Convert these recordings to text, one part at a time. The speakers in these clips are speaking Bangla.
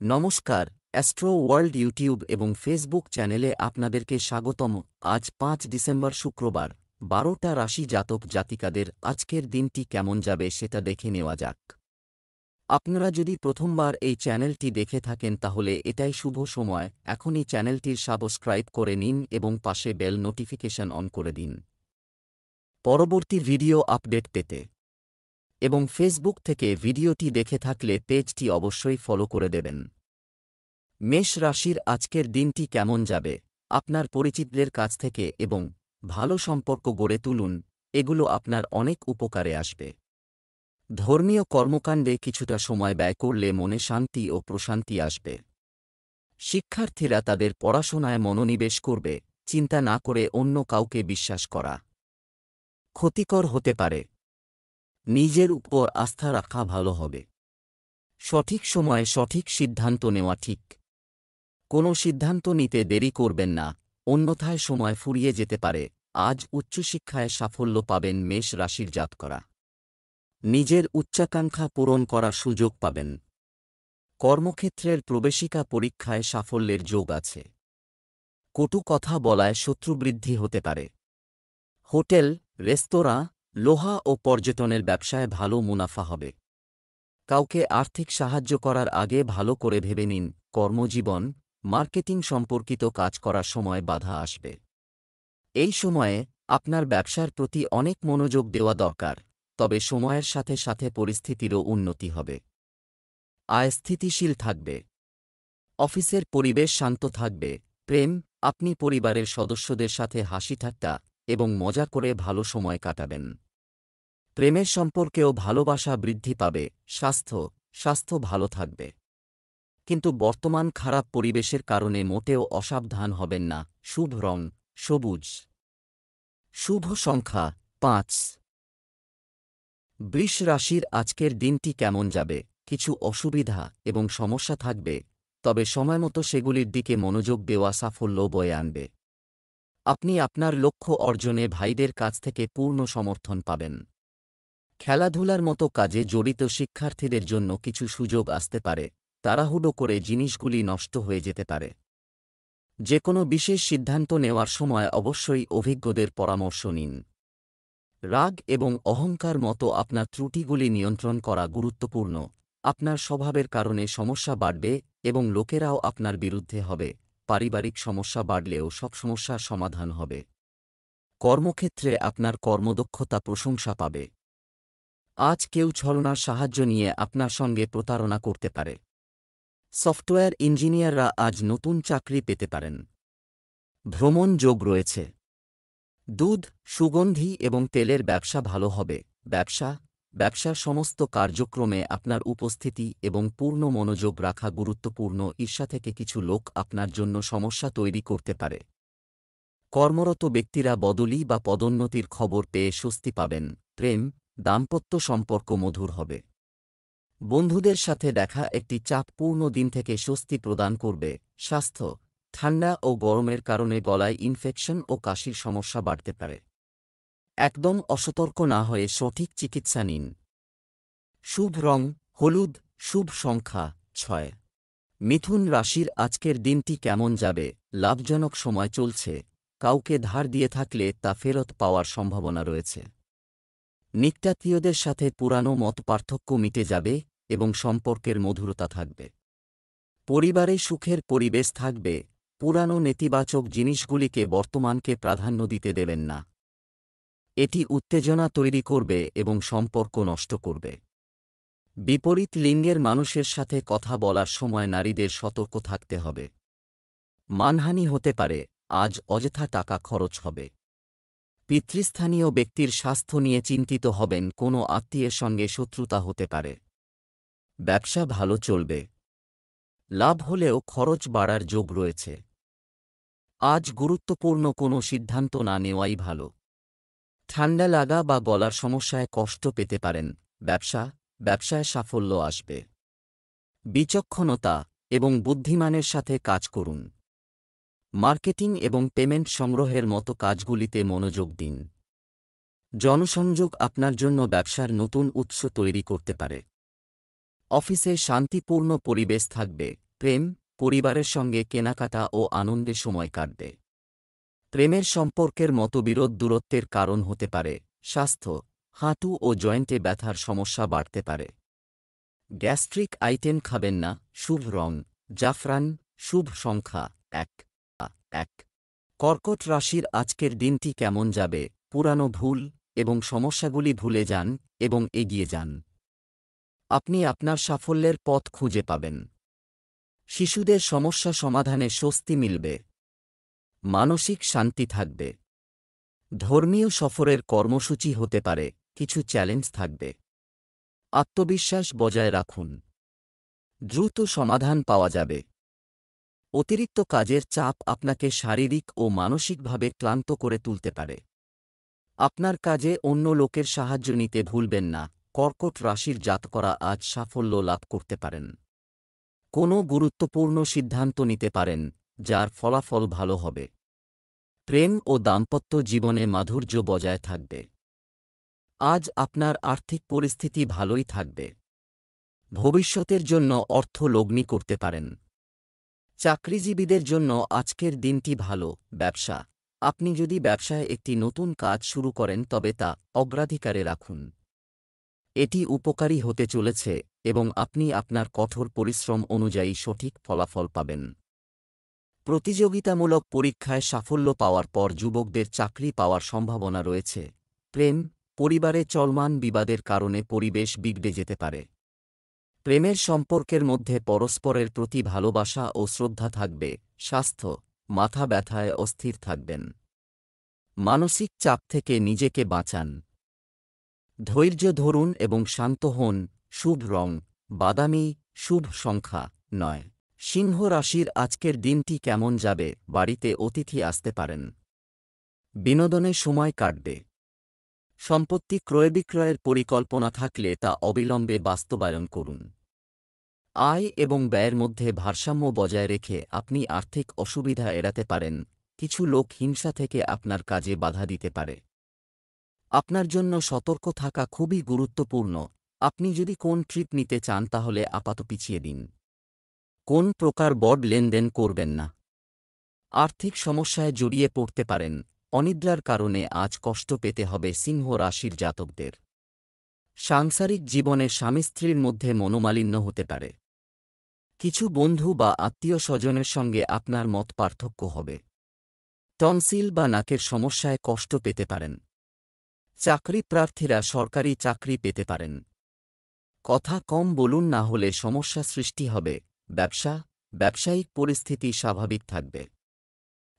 নমস্কার, অ্যাস্ট্রো ওয়ার্ল্ড ইউটিউব এবং ফেসবুক চ্যানেলে আপনাদেরকে স্বাগতম। আজ ৫ ডিসেম্বর শুক্রবার, ১২টা রাশি জাতক জাতিকাদের আজকের দিনটি কেমন যাবে সেটা দেখে নেওয়া যাক। আপনারা যদি প্রথমবার এই চ্যানেলটি দেখে থাকেন তাহলে এটাই শুভ সময়, এখনই চ্যানেলটির সাবস্ক্রাইব করে নিন এবং পাশে বেল নোটিফিকেশন অন করে দিন পরবর্তী ভিডিও আপডেট পেতে। এবং ফেসবুক থেকে ভিডিওটি দেখে থাকলে পেজটি অবশ্যই ফলো করে দেবেন। মেষ রাশির আজকের দিনটি কেমন যাবে? আপনার পরিচিতদের কাছ থেকে এবং ভালো সম্পর্ক গড়ে তুলুন, এগুলো আপনার অনেক উপকারে আসবে। ধর্মীয় কর্মকাণ্ডে কিছুটা সময় ব্যয় করলে মনে শান্তি ও প্রশান্তি আসবে। শিক্ষার্থীরা তাদের পড়াশোনায় মনোনিবেশ করবে, চিন্তা না করে অন্য কাউকে বিশ্বাস করা ক্ষতিকর হতে পারে। নিজের উপর আস্থা রাখা ভালো হবে। সঠিক সময়ে সঠিক সিদ্ধান্ত নেওয়া ঠিক। কোনো সিদ্ধান্ত নিতে দেরি করবেন না, অন্যথায় সময় ফুরিয়ে যেতে পারে। আজ উচ্চশিক্ষায় সাফল্য পাবেন মেষ রাশির জাতকরা। নিজের উচ্চাকাঙ্ক্ষা পূরণ করার সুযোগ পাবেন। কর্মক্ষেত্রের প্রবেশিকা পরীক্ষায় সাফল্যের যোগ আছে। কটু কথা বলায় শত্রুবৃদ্ধি হতে পারে। হোটেল, রেস্তোরাঁ, লোহা ও পর্যটনের ব্যবসায় ভালো মুনাফা হবে। কাউকে আর্থিক সাহায্য করার আগে ভালো করে ভেবে নিন। কর্মজীবন, মার্কেটিং সম্পর্কিত কাজ করার সময় বাধা আসবে। এই সময়ে আপনার ব্যবসার প্রতি অনেক মনোযোগ দেওয়া দরকার, তবে সময়ের সাথে সাথে পরিস্থিতিরও উন্নতি হবে। আয় স্থিতিশীল থাকবে। অফিসের পরিবেশ শান্ত থাকবে। প্রেম, আপনি পরিবারের সদস্যদের সাথে হাসি ঠাট্টা এবং মজা করে ভালো সময় কাটাবেন। প্রেমের সম্পর্কেও ভালোবাসা বৃদ্ধি পাবে। স্বাস্থ্য ভালো থাকবে। কিন্তু বর্তমান খারাপ পরিবেশের কারণে মোটেও অসাবধান হবেন না। শুভ রং সবুজ। শুভ সংখ্যা ৫। বৃষ রাশির আজকের দিনটি কেমন যাবে? কিছু অসুবিধা এবং সমস্যা থাকবে, তবে সময়মতো সেগুলির দিকে মনোযোগ দেওয়া সাফল্য বয়ে আনবে। আপনি আপনার লক্ষ্য অর্জনে ভাইদের কাছ থেকে পূর্ণ সমর্থন পাবেন। খেলাধুলার মতো কাজে জড়িত শিক্ষার্থীদের জন্য কিছু সুযোগ আসতে পারে। তাড়াহুড়ো করে জিনিসগুলি নষ্ট হয়ে যেতে পারে। যে কোনো বিশেষ সিদ্ধান্ত নেওয়ার সময় অবশ্যই অভিজ্ঞদের পরামর্শ নিন। রাগ এবং অহংকার মতো আপনার ত্রুটিগুলি নিয়ন্ত্রণ করা গুরুত্বপূর্ণ। আপনার স্বভাবের কারণে সমস্যা বাড়বে এবং লোকেরাও আপনার বিরুদ্ধে হবে। পারিবারিক সমস্যা বাড়লেও সব সমস্যার সমাধান হবে। কর্মক্ষেত্রে আপনার কর্মদক্ষতা প্রশংসা পাবে। আজ কেউ ছলনার সাহায্য নিয়ে আপনার সঙ্গে প্রতারণা করতে পারে। সফটওয়্যার ইঞ্জিনিয়াররা আজ নতুন চাকরি পেতে পারেন। ভ্রমণ যোগ রয়েছে। দুধ, সুগন্ধি এবং তেলের ব্যবসা ভালো হবে। ব্যবসার সমস্ত কার্যক্রমে আপনার উপস্থিতি এবং পূর্ণ মনোযোগ রাখা গুরুত্বপূর্ণ। ঈর্ষা থেকে কিছু লোক আপনার জন্য সমস্যা তৈরি করতে পারে। কর্মরত ব্যক্তিরা বদলি বা পদোন্নতির খবর পেয়ে স্বস্তি পাবেন। প্রেম, দাম্পত্য সম্পর্ক মধুর হবে। বন্ধুদের সাথে দেখা একটি চাপপূর্ণ দিন থেকে স্বস্তি প্রদান করবে। স্বাস্থ্য, ঠান্ডা ও গরমের কারণে গলায় ইনফেকশন ও কাশির সমস্যা বাড়তে পারে। একদম অসতর্ক না হয়ে সঠিক চিকিৎসা নিন। শুভ রং হলুদ। শুভ সংখ্যা ৬। মিথুন রাশির আজকের দিনটি কেমন যাবে? লাভজনক সময় চলছে। কাউকে ধার দিয়ে থাকলে তা ফেরত পাওয়ার সম্ভাবনা রয়েছে। নিকটাত্মীয়দের সাথে পুরানো মতপার্থক্য মিটে যাবে এবং সম্পর্কের মধুরতা থাকবে। পরিবারে সুখের পরিবেশ থাকবে। পুরানো নেতিবাচক জিনিসগুলিকে বর্তমানকে প্রাধান্য দিতে দেবেন না। এটি উত্তেজনা তৈরি করবে এবং সম্পর্ক নষ্ট করবে। বিপরীত লিঙ্গের মানুষের সাথে কথা বলার সময় নারীদের সতর্ক থাকতে হবে। মানহানি হতে পারে। আজ অযথা টাকা খরচ হবে। পিতৃস্থানীয় ব্যক্তির স্বাস্থ্য নিয়ে চিন্তিত হবেন। কোনো আত্মীয়ের সঙ্গে শত্রুতা হতে পারে। ব্যবসা ভালো চলবে। লাভ হলেও খরচ বাড়ার যোগ রয়েছে। আজ গুরুত্বপূর্ণ কোনো সিদ্ধান্ত না নেওয়াই ভালো। ঠান্ডা লাগা বা গলার সমস্যায় কষ্ট পেতে পারেন। ব্যবসায় সাফল্য আসবে। বিচক্ষণতা এবং বুদ্ধিমানের সাথে কাজ করুন। মার্কেটিং এবং পেমেন্ট সংগ্রহের মতো কাজগুলিতে মনোযোগ দিন। জনসংযোগ আপনার জন্য ব্যবসার নতুন উৎস তৈরি করতে পারে। অফিসে শান্তিপূর্ণ পরিবেশ থাকবে। প্রেম, পরিবারের সঙ্গে কেনাকাটা ও আনন্দে সময় কাটবে। প্রেমের সম্পর্কের মতবিরোধ দূরত্বের কারণ হতে পারে। স্বাস্থ্য, হাঁটু ও জয়েন্টে ব্যথার সমস্যা বাড়তে পারে। গ্যাস্ট্রিক আইটেম খাবেন না। শুভ রং জাফরান, শুভ সংখ্যা 1। কর্কট রাশির আজকের দিনটি কেমন যাবে? পুরানো ভুল এবং সমস্যাগুলি ভুলে যান এবং এগিয়ে যান। আপনি আপনার সাফল্যের পথ খুঁজে পাবেন। শিশুদের সমস্যা সমাধানে স্বস্তি মিলবে। মানসিক শান্তি থাকবে। ধর্মীয় সফরের কর্মসূচি হতে পারে, কিছু চ্যালেঞ্জ থাকবে। আত্মবিশ্বাস বজায় রাখুন। দ্রুত সমাধান পাওয়া যাবে। অতিরিক্ত কাজের চাপ আপনাকে শারীরিক ও মানসিকভাবে ক্লান্ত করে তুলতে পারে। আপনার কাজে অন্য লোকের সাহায্য নিতে ভুলবেন না। কর্কট রাশির জাতকরা আজ সাফল্য লাভ করতে পারেন। কোনো গুরুত্বপূর্ণ সিদ্ধান্ত নিতে পারেন, যার ফলাফল ভালো হবে। প্রেম ও দাম্পত্য জীবনে মাধুর্য বজায় থাকবে। আজ আপনার আর্থিক পরিস্থিতি ভালোই থাকবে। ভবিষ্যতের জন্য অর্থ লগ্নি করতে পারেন। চাকরিজীবীদের জন্য আজকের দিনটি ভালো। ব্যবসা, আপনি যদি ব্যবসায় একটি নতুন কাজ শুরু করেন তবে তা অগ্রাধিকারে রাখুন। এটি উপকারী হতে চলেছে এবং আপনি আপনার কঠোর পরিশ্রম অনুযায়ী সঠিক ফলাফল পাবেন। প্রতিযোগিতামূলক পরীক্ষায় সাফল্য পাওয়ার পর যুবকদের চাকরি পাওয়ার সম্ভাবনা রয়েছে। প্রেম, পরিবারে চলমান বিবাদের কারণে পরিবেশ বিগড়ে যেতে পারে। প্রেমের সম্পর্কের মধ্যে পরস্পরের প্রতি ভালোবাসা ও শ্রদ্ধা থাকবে। স্বাস্থ্য, মাথা ব্যথায় অস্থির থাকবেন। মানসিক চাপ থেকে নিজেকে বাঁচান। ধৈর্য ধরুন এবং শান্ত হন। শুভ রং বাদামি, শুভ সংখ্যা 9। সিংহ রাশির আজকের দিনটি কেমন যাবে? বাড়িতে অতিথি আসতে পারেন। বিনোদনে সময় কাটবে। সম্পত্তি ক্রয়বিক্রয়ের পরিকল্পনা থাকলে তা অবিলম্বে বাস্তবায়ন করুন। আয় এবং ব্যয়ের মধ্যে ভারসাম্য বজায় রেখে আপনি আর্থিক অসুবিধা এড়াতে পারেন। কিছু লোক হিংসা থেকে আপনার কাজে বাধা দিতে পারে। আপনার জন্য সতর্ক থাকা খুবই গুরুত্বপূর্ণ। আপনি যদি কোন ট্রিপ নিতে চান তাহলে আপাতত পিছিয়ে দিন। কোন প্রকার বড় লেনদেন করবেন না। আর্থিক সমস্যায় জড়িয়ে পড়তে পারেন। অনিদ্রার কারণে আজ কষ্ট পেতে হবে সিংহ রাশির জাতকদের। সাংসারিক জীবনে স্বামী স্ত্রীর মধ্যে মনোমালিন্য হতে পারে। কিছু বন্ধু বা আত্মীয় স্বজনের সঙ্গে আপনার মত পার্থক্য হবে। টনসিল বা নাকের সমস্যায় কষ্ট পেতে পারেন। চাকরি প্রার্থীরা সরকারি চাকরি পেতে পারেন। কথা কম বলুন, না হলে সমস্যা সৃষ্টি হবে। ব্যবসা, ব্যবসায়িক পরিস্থিতি স্বাভাবিক থাকবে।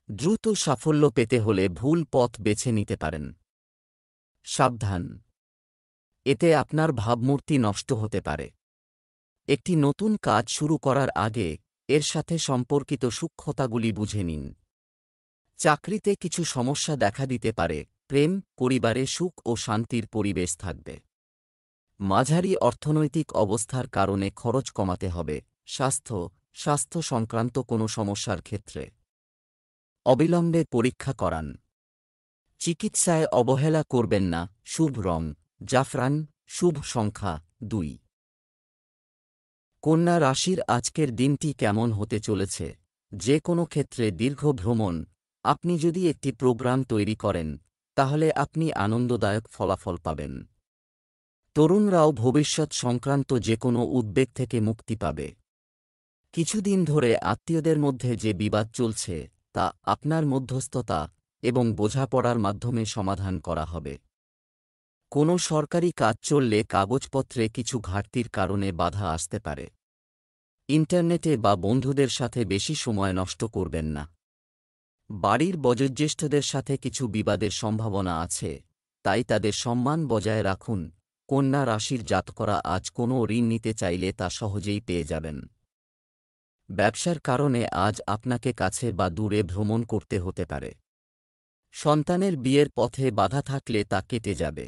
দ্রুত সাফল্য পেতে হলে ভুল পথ বেছে নিতে পারেন। সাবধান, এতে আপনার ভাবমূর্তি নষ্ট হতে পারে। একটি নতুন কাজ শুরু করার আগে এর সাথে সম্পর্কিত সূক্ষ্মতাগুলি বুঝে নিন। চাকরিতে কিছু সমস্যা দেখা দিতে পারে। প্রেম, পরিবারে সুখ ও শান্তির পরিবেশ থাকবে। মাঝারি অর্থনৈতিক অবস্থার কারণে খরচ কমাতে হবে। স্বাস্থ্য সংক্রান্ত কোনো সমস্যার ক্ষেত্রে অবিলম্বে পরীক্ষা করান। চিকিৎসায় অবহেলা করবেন না। শুভ রং জাফরান, শুভ সংখ্যা 2। কন্যা রাশির আজকের দিনটি কেমন হতে চলেছে? যে কোনো ক্ষেত্রে দীর্ঘ ভ্রমণ, আপনি যদি একটি প্রোগ্রাম তৈরি করেন তাহলে আপনি আনন্দদায়ক ফলাফল পাবেন। তরুণরাও ভবিষ্যৎ সংক্রান্ত যে কোনো উদ্বেগ থেকে মুক্তি পাবে। কিছুদিন ধরে আত্মীয়দের মধ্যে যে বিবাদ চলছে তা আপনার মধ্যস্থতা এবং বোঝাপড়ার মাধ্যমে সমাধান করা হবে। কোনো সরকারি কাজ চললে কাগজপত্রে কিছু ঘাটতির কারণে বাধা আসতে পারে। ইন্টারনেটে বা বন্ধুদের সাথে বেশি সময় নষ্ট করবেন না। বাড়ির বয়োজ্যেষ্ঠদের সাথে কিছু বিবাদের সম্ভাবনা আছে, তাই তাদের সম্মান বজায় রাখুন। কন্যা রাশির জাতকরা আজ কোনো ঋণ নিতে চাইলে তা সহজেই পেয়ে যাবেন। ব্যবসার কারণে আজ আপনাকে কাছে বা দূরে ভ্রমণ করতে হতে পারে। সন্তানের বিয়ের পথে বাধা থাকলে তা কেটে যাবে।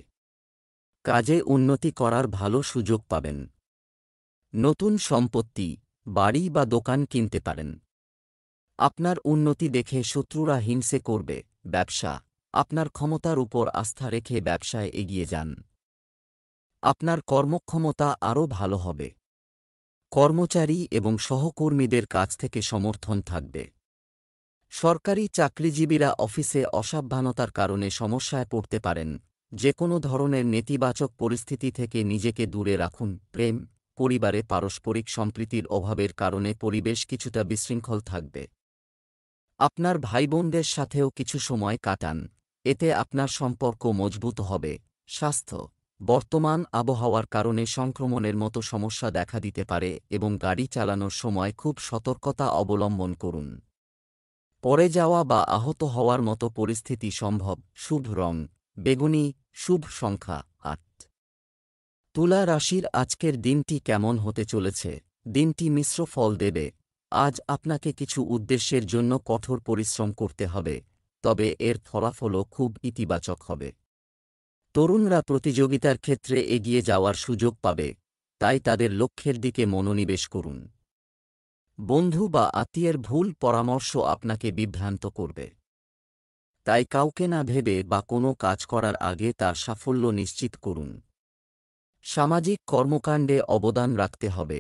কাজে উন্নতি করার ভালো সুযোগ পাবেন। নতুন সম্পত্তি, বাড়ি বা দোকান কিনতে পারেন। আপনার উন্নতি দেখে শত্রুরা হিংসে করবে। ব্যবসা, আপনার ক্ষমতার উপর আস্থা রেখে ব্যবসায় এগিয়ে যান। আপনার কর্মক্ষমতা আরও ভালো হবে। কর্মচারী এবং সহকর্মীদের কাছ থেকে সমর্থন থাকবে। সরকারি চাকরিজীবীরা অফিসে অসাবধানতার কারণে সমস্যায় পড়তে পারেন। যে কোনো ধরনের নেতিবাচক পরিস্থিতি থেকে নিজেকে দূরে রাখুন। প্রেম, পরিবারে পারস্পরিক সম্প্রীতির অভাবের কারণে পরিবেশ কিছুটা বিশৃঙ্খল থাকবে। আপনার ভাইবোনদের সাথেও কিছু সময় কাটান, এতে আপনার সম্পর্ক মজবুত হবে। স্বাস্থ্য, বর্তমান আবহাওয়ার কারণে সংক্রমণের মতো সমস্যা দেখা দিতে পারে এবং গাড়ি চালানোর সময় খুব সতর্কতা অবলম্বন করুন। পড়ে যাওয়া বা আহত হওয়ার মতো পরিস্থিতি সম্ভব। শুভ রং বেগুনি, শুভ সংখ্যা ৮। তুলা রাশির আজকের দিনটি কেমন হতে চলেছে? দিনটি মিশ্র ফল দেবে। আজ আপনাকে কিছু উদ্দেশ্যের জন্য কঠোর পরিশ্রম করতে হবে, তবে এর ফলাফলও খুব ইতিবাচক হবে। তরুণরা প্রতিযোগিতার ক্ষেত্রে এগিয়ে যাওয়ার সুযোগ পাবে, তাই তাদের লক্ষ্যের দিকে মনোনিবেশ করুন। বন্ধু বা আত্মীয়ের ভুল পরামর্শ আপনাকে বিভ্রান্ত করবে, তাই কাউকে না ভেবে বা কোনো কাজ করার আগে তার সাফল্য নিশ্চিত করুন। সামাজিক কর্মকাণ্ডে অবদান রাখতে হবে।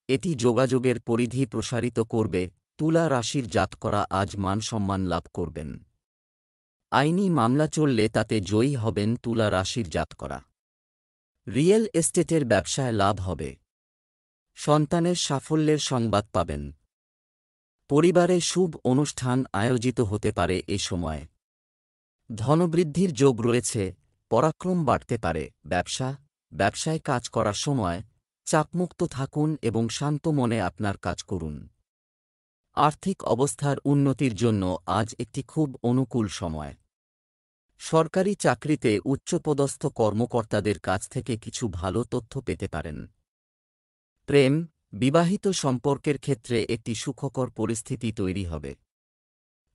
এটি যোগাযোগের পরিধি প্রসারিত করবে। তুলা রাশির জাতকরা আজ মান সম্মান লাভ করবেন। আইনি মামলা চললে তাতে জয়ী হবেন তুলা রাশির জাতকরা। রিয়েল এস্টেটের ব্যবসায় লাভ হবে। সন্তানের সাফল্যের সংবাদ পাবেন। পরিবারে শুভ অনুষ্ঠান আয়োজিত হতে পারে এ সময়। ধনবৃদ্ধির যোগ রয়েছে, পরাক্রম বাড়তে পারে। ব্যবসায় কাজ করার সময় চাপমুক্ত থাকুন এবং শান্ত মনে আপনার কাজ করুন। আর্থিক অবস্থার উন্নতির জন্য আজ একটি খুব অনুকূল সময়। সরকারি চাকরিতে উচ্চপদস্থ কর্মকর্তাদের কাছ থেকে কিছু ভালো তথ্য পেতে পারেন। প্রেম, বিবাহিত সম্পর্কের ক্ষেত্রে একটি সুখকর পরিস্থিতি তৈরি হবে।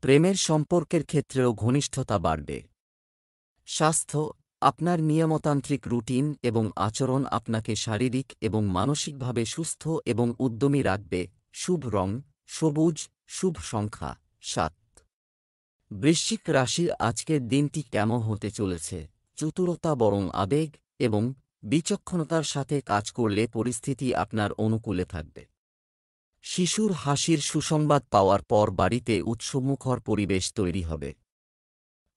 প্রেমের সম্পর্কের ক্ষেত্রেও ঘনিষ্ঠতা বাড়বে। স্বাস্থ্য, আপনার নিয়মতান্ত্রিক রুটিন এবং আচরণ আপনাকে শারীরিক এবং মানসিকভাবে সুস্থ এবং উদ্যমী রাখবে। শুভ রং সবুজ, শুভ সংখ্যা ৭। বৃশ্চিক রাশির আজকের দিনটি কেমন হতে চলেছে? চতুরতা বরং আবেগ এবং বিচক্ষণতার সাথে কাজ করলে পরিস্থিতি আপনার অনুকূলে থাকবে। শিশুর হাসির সুসংবাদ পাওয়ার পর বাড়িতে উৎসবমুখর পরিবেশ তৈরি হবে।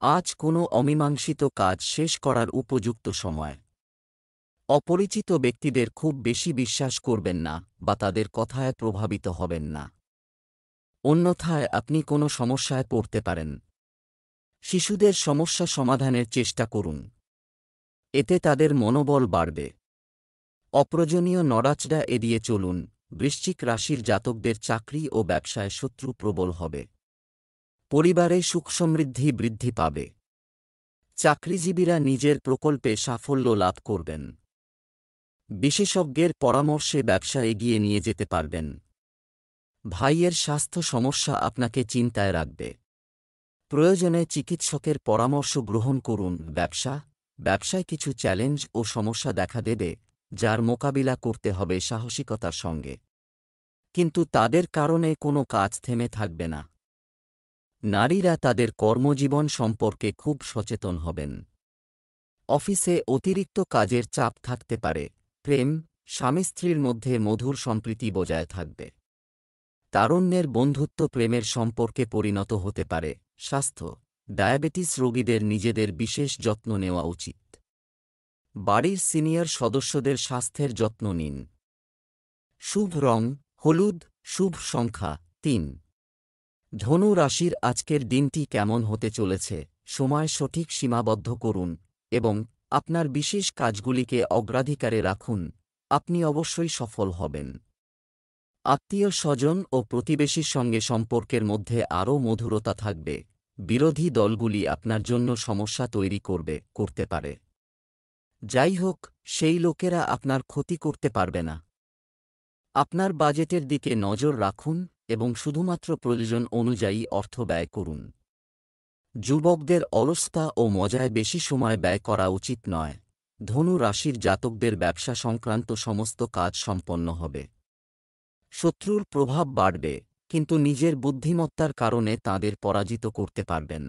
আজ কোনো অমীমাংসিত কাজ শেষ করার উপযুক্ত সময়। অপরিচিত ব্যক্তিদের খুব বেশি বিশ্বাস করবেন না বা তাদের কথায় প্রভাবিত হবেন না, অন্যথায় আপনি কোনো সমস্যায় পড়তে পারেন। শিশুদের সমস্যা সমাধানের চেষ্টা করুন, এতে তাদের মনোবল বাড়বে। অপ্রয়োজনীয় নড়াচড়া এড়িয়ে চলুন। বৃশ্চিক রাশির জাতকদের চাকরি ও ব্যবসায় শত্রু প্রবল হবে। পরিবারে সুখ সমৃদ্ধি বৃদ্ধি পাবে। চাকরিজীবীরা নিজের প্রকল্পে সাফল্য লাভ করবেন। বিশেষজ্ঞের পরামর্শে ব্যবসা এগিয়ে নিয়ে যেতে পারবেন। ভাইয়ের স্বাস্থ্য সমস্যা আপনাকে চিন্তায় রাখবে। প্রয়োজনে চিকিৎসকের পরামর্শ গ্রহণ করুন। ব্যবসায় কিছু চ্যালেঞ্জ ও সমস্যা দেখা দেবে, যার মোকাবিলা করতে হবে সাহসিকতার সঙ্গে। কিন্তু তাদের কারণে কোনো কাজ থেমে থাকবে না। নারীরা তাদের কর্মজীবন সম্পর্কে খুব সচেতন হবেন। অফিসে অতিরিক্ত কাজের চাপ থাকতে পারে। প্রেম, স্বামী স্ত্রীর মধ্যে মধুর সম্প্রীতি বজায় থাকবে। তারুণ্যের বন্ধুত্ব প্রেমের সম্পর্কে পরিণত হতে পারে। স্বাস্থ্য, ডায়াবেটিস রোগীদের নিজেদের বিশেষ যত্ন নেওয়া উচিত। বাড়ির সিনিয়র সদস্যদের স্বাস্থ্যের যত্ন নিন। শুভ রং হলুদ, শুভ সংখ্যা ৩। ধনু রাশির আজকের দিনটি কেমন হতে চলেছে? সময় সঠিক সীমাবদ্ধ করুন এবং আপনার বিশেষ কাজগুলিকে অগ্রাধিকারে রাখুন। আপনি অবশ্যই সফল হবেন। আত্মীয় স্বজন ও প্রতিবেশীর সঙ্গে সম্পর্কের মধ্যে আরও মধুরতা থাকবে। বিরোধী দলগুলি আপনার জন্য সমস্যা তৈরি করতে পারে। যাই হোক, সেই লোকেরা আপনার ক্ষতি করতে পারবে না। আপনার বাজেটের দিকে নজর রাখুন এবং শুধুমাত্র প্রয়োজন অনুযায়ী অর্থ ব্যয় করুন। যুবকদের অলসতা ও মজায় বেশি সময় ব্যয় করা উচিত নয়। ধনু রাশির জাতকদের ব্যবসা সংক্রান্ত সমস্ত কাজ সম্পন্ন হবে। শত্রুর প্রভাব বাড়বে, কিন্তু নিজের বুদ্ধিমত্তার কারণে তাদের পরাজিত করতে পারবেন।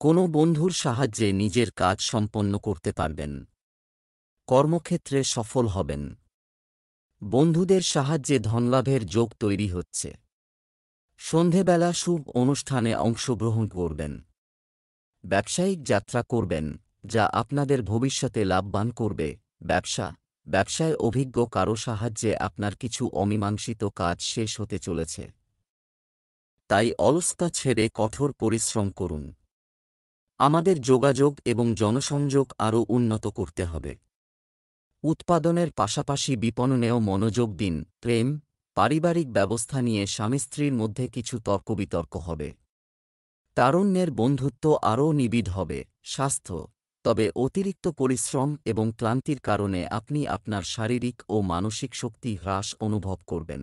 কোনো বন্ধুর সাহায্যে নিজের কাজ সম্পন্ন করতে পারবেন। কর্মক্ষেত্রে সফল হবেন। বন্ধুদের সাহায্যে ধনলাভের যোগ তৈরি হচ্ছে। সন্ধেবেলা শুভ অনুষ্ঠানে অংশগ্রহণ করবেন। ব্যবসায়িক যাত্রা করবেন, যা আপনাদের ভবিষ্যতে লাভবান করবে। ব্যবসায় অভিজ্ঞ কারো সাহায্যে আপনার কিছু অমীমাংসিত কাজ শেষ হতে চলেছে। তাই অলসতা ছেড়ে কঠোর পরিশ্রম করুন। আমাদের যোগাযোগ এবং জনসংযোগ আরও উন্নত করতে হবে। উৎপাদনের পাশাপাশি বিপণনেও মনোযোগ দিন। প্রেম, পারিবারিক ব্যবস্থা নিয়ে স্বামী স্ত্রীর মধ্যে কিছু তর্কবিতর্ক হবে। তারুণ্যের বন্ধুত্ব আরও নিবিড় হবে। স্বাস্থ্য, তবে অতিরিক্ত পরিশ্রম এবং ক্লান্তির কারণে আপনি আপনার শারীরিক ও মানসিক শক্তি হ্রাস অনুভব করবেন।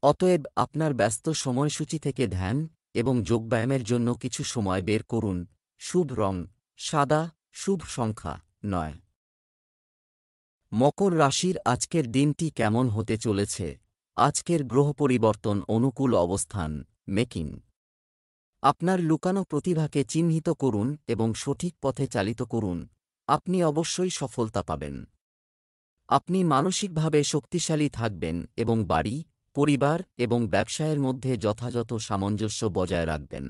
অতএব আপনার ব্যস্ত সময়সূচি থেকে ধ্যান এবং যোগব্যায়ামের জন্য কিছু সময় বের করুন। শুভ রং সাদা, শুভ সংখ্যা 9। মকর রাশির আজকের দিনটি কেমন হতে চলেছে? আজকের গ্রহ পরিবর্তন অনুকূল অবস্থান মেকিং। আপনার লুকানো প্রতিভাকে চিহ্নিত করুন এবং সঠিক পথে চালিত করুন। আপনি অবশ্যই সফলতা পাবেন। আপনি মানসিকভাবে শক্তিশালী থাকবেন এবং বাড়ি, পরিবার এবং ব্যবসায়ের মধ্যে যথাযথ সামঞ্জস্য বজায় রাখবেন।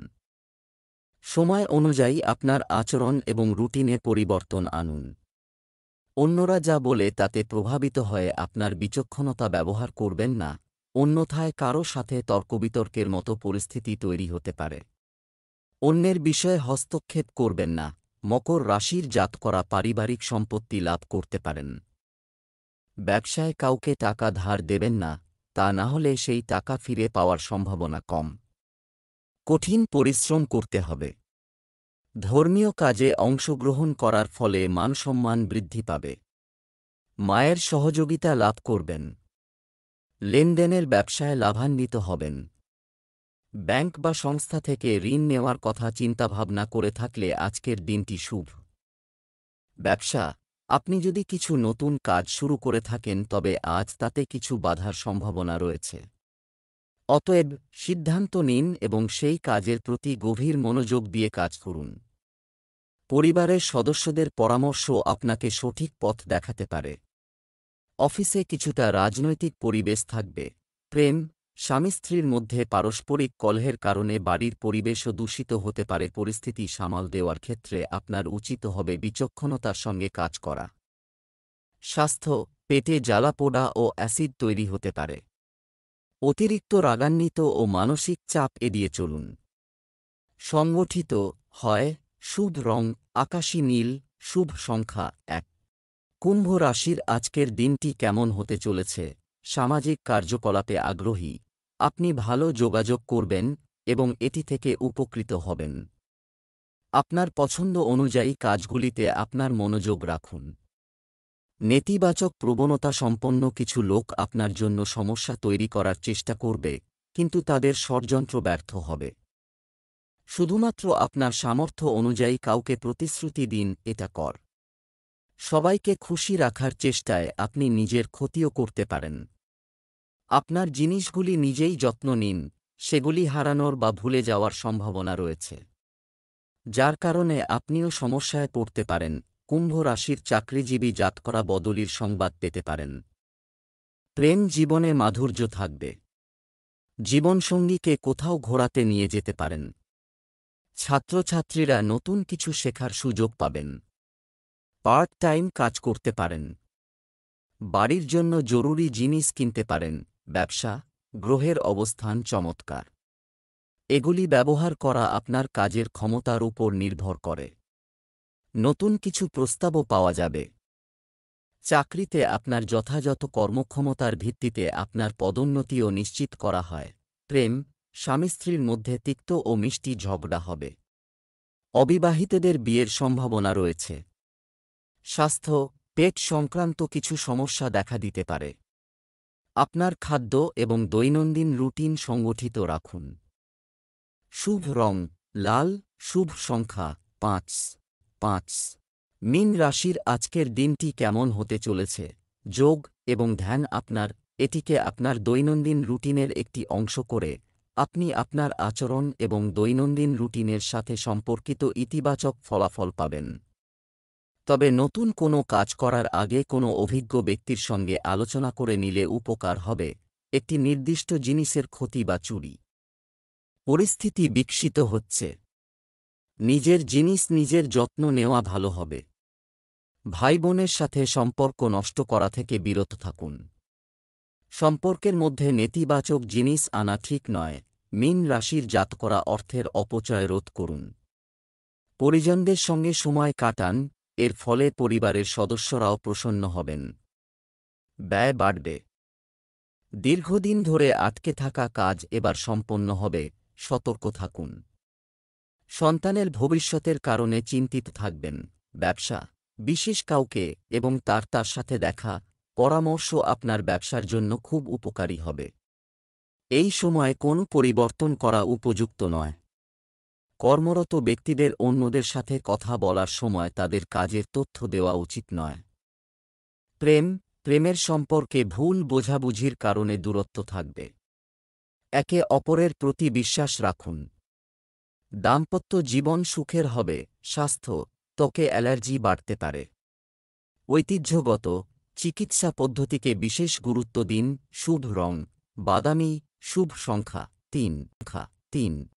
সময় অনুযায়ী আপনার আচরণ এবং রুটিনে পরিবর্তন আনুন। অন্যরা যা বলে তাতে প্রভাবিত হয়ে আপনার বিচক্ষণতা ব্যবহার করবেন না, অন্যথায় কারও সাথে তর্কবিতর্কের মতো পরিস্থিতি তৈরি হতে পারে। অন্যের বিষয়ে হস্তক্ষেপ করবেন না। মকর রাশির জাতকরা পারিবারিক সম্পত্তি লাভ করতে পারেন। ব্যবসায় কাউকে টাকা ধার দেবেন না, তা না হলে সেই টাকা ফিরে পাওয়ার সম্ভাবনা কম। কঠিন পরিশ্রম করতে হবে। ধর্মীয় কাজে অংশগ্রহণ করার ফলে মানসম্মান বৃদ্ধি পাবে। মায়ের সহযোগিতা লাভ করবেন। লেনদেনের ব্যবসায় লাভান্বিত হবেন। ব্যাংক বা সংস্থা থেকে ঋণ নেওয়ার কথা চিন্তাভাবনা করে থাকলে আজকের দিনটি শুভ। ব্যবসা, আপনি যদি কিছু নতুন কাজ শুরু করে থাকেন তবে আজ তাতে কিছু বাধার সম্ভাবনা রয়েছে। অতএব সিদ্ধান্ত নিন এবং সেই কাজের প্রতি গভীর মনোযোগ দিয়ে কাজ করুন। পরিবারের সদস্যদের পরামর্শ আপনাকে সঠিক পথ দেখাতে পারে। অফিসে কিছুটা রাজনৈতিক পরিবেশ থাকবে। প্রেম, স্বামী স্ত্রীর মধ্যে পারস্পরিক কলহের কারণে বাড়ির পরিবেশও দূষিত হতে পারে। পরিস্থিতি সামাল দেওয়ার ক্ষেত্রে আপনার উচিত হবে বিচক্ষণতার সঙ্গে কাজ করা। স্বাস্থ্য, পেটে জ্বালাপোড়া ও অ্যাসিড তৈরি হতে পারে। অতিরিক্ত রাগান্বিত ও মানসিক চাপ এড়িয়ে চলুন। সংগঠিত হয় শুভ রং আকাশী নীল, শুভ সংখ্যা 1। কুম্ভ রাশির আজকের দিনটি কেমন হতে চলেছে? সামাজিক কার্যকলাপে আগ্রহী। আপনি ভালো যোগাযোগ করবেন এবং এটি থেকে উপকৃত হবেন। আপনার পছন্দ অনুযায়ী কাজগুলিতে আপনার মনোযোগ রাখুন। নেতিবাচক প্রবণতা সম্পন্ন কিছু লোক আপনার জন্য সমস্যা তৈরি করার চেষ্টা করবে, কিন্তু তাদের ষড়যন্ত্র ব্যর্থ হবে। শুধুমাত্র আপনার সামর্থ্য অনুযায়ী কাউকে প্রতিশ্রুতি দিন, এটা কর। সবাইকে খুশি রাখার চেষ্টায় আপনি নিজের ক্ষতিও করতে পারেন। আপনার জিনিসগুলি নিজেই যত্ন নিন, সেগুলি হারানোর বা ভুলে যাওয়ার সম্ভাবনা রয়েছে, যার কারণে আপনিও সমস্যায় পড়তে পারেন। কুম্ভ রাশির চাকরিজীবী জাতকরা বদলির সংবাদ পেতে পারেন। প্রেম জীবনে মাধুর্য থাকবে। জীবনসঙ্গীকে কোথাও ঘোরাতে নিয়ে যেতে পারেন। ছাত্রছাত্রীরা নতুন কিছু শেখার সুযোগ পাবেন। পার্ট টাইম কাজ করতে পারেন। বাড়ির জন্য জরুরি জিনিস কিনতে পারেন। ব্যবসা, গ্রহের অবস্থান চমৎকার। এগুলি ব্যবহার করা আপনার কাজের ক্ষমতার উপর নির্ভর করে। নতুন কিছু প্রস্তাবও পাওয়া যাবে। চাকরিতে আপনার যথাযথ কর্মক্ষমতার ভিত্তিতে আপনার পদোন্নতিও নিশ্চিত করা হয়। প্রেম, স্বামী স্ত্রীর মধ্যে তিক্ত ও মিষ্টি ঝগড়া হবে। অবিবাহিতদের বিয়ের সম্ভাবনা রয়েছে। স্বাস্থ্য, পেট সংক্রান্ত কিছু সমস্যা দেখা দিতে পারে। আপনার খাদ্য এবং দৈনন্দিন রুটিন সংগঠিত রাখুন। শুভ রং লাল, শুভ সংখ্যা 5। মীন রাশির আজকের দিনটি কেমন হতে চলেছে? যোগ এবং ধ্যান এটিকে আপনার দৈনন্দিন রুটিনের একটি অংশ করে আপনি আপনার আচরণ এবং দৈনন্দিন রুটিনের সাথে সম্পর্কিত ইতিবাচক ফলাফল পাবেন। তবে নতুন কোনো কাজ করার আগে কোনো অভিজ্ঞ ব্যক্তির সঙ্গে আলোচনা করে নিলে উপকার হবে। একটি নির্দিষ্ট জিনিসের ক্ষতি বা চুরি। পরিস্থিতি বিকশিত হচ্ছে। নিজের জিনিস নিজের যত্ন নেওয়া ভালো হবে। ভাই বোনের সাথে সম্পর্ক নষ্ট করা থেকে বিরত থাকুন। সম্পর্কের মধ্যে নেতিবাচক জিনিস আনা ঠিক নয়। মীন রাশির জাতকরা অর্থের অপচয় রোধ করুন। পরিজনদের সঙ্গে সময় কাটান, এর ফলে পরিবারের সদস্যরাও প্রসন্ন হবেন। ব্যয় বাড়বে। দীর্ঘদিন ধরে আটকে থাকা কাজ এবার সম্পন্ন হবে, সতর্ক থাকুন। সন্তানের ভবিষ্যতের কারণে চিন্তিত থাকবেন। ব্যবসা, বিশেষ কাউকে এবং তার সাথে দেখা পরামর্শ আপনার ব্যবসার জন্য খুব উপকারী হবে। এই সময় কোনো পরিবর্তন করা উপযুক্ত নয়। কর্মরত ব্যক্তিদের অন্যদের সাথে কথা বলার সময় তাদের কাজের তথ্য দেওয়া উচিত নয়। প্রেমের সম্পর্কে ভুল বোঝাবুঝির কারণে দূরত্ব থাকবে। একে অপরের প্রতি বিশ্বাস রাখুন। দাম্পত্য জীবন সুখের হবে। স্বাস্থ্য, ত্বকে অ্যালার্জি বাড়তে পারে। ঐতিহ্যগত চিকিৎসা পদ্ধতিকে বিশেষ গুরুত্ব দিন। শুভ রং বাদামি, শুভ সংখ্যা 3।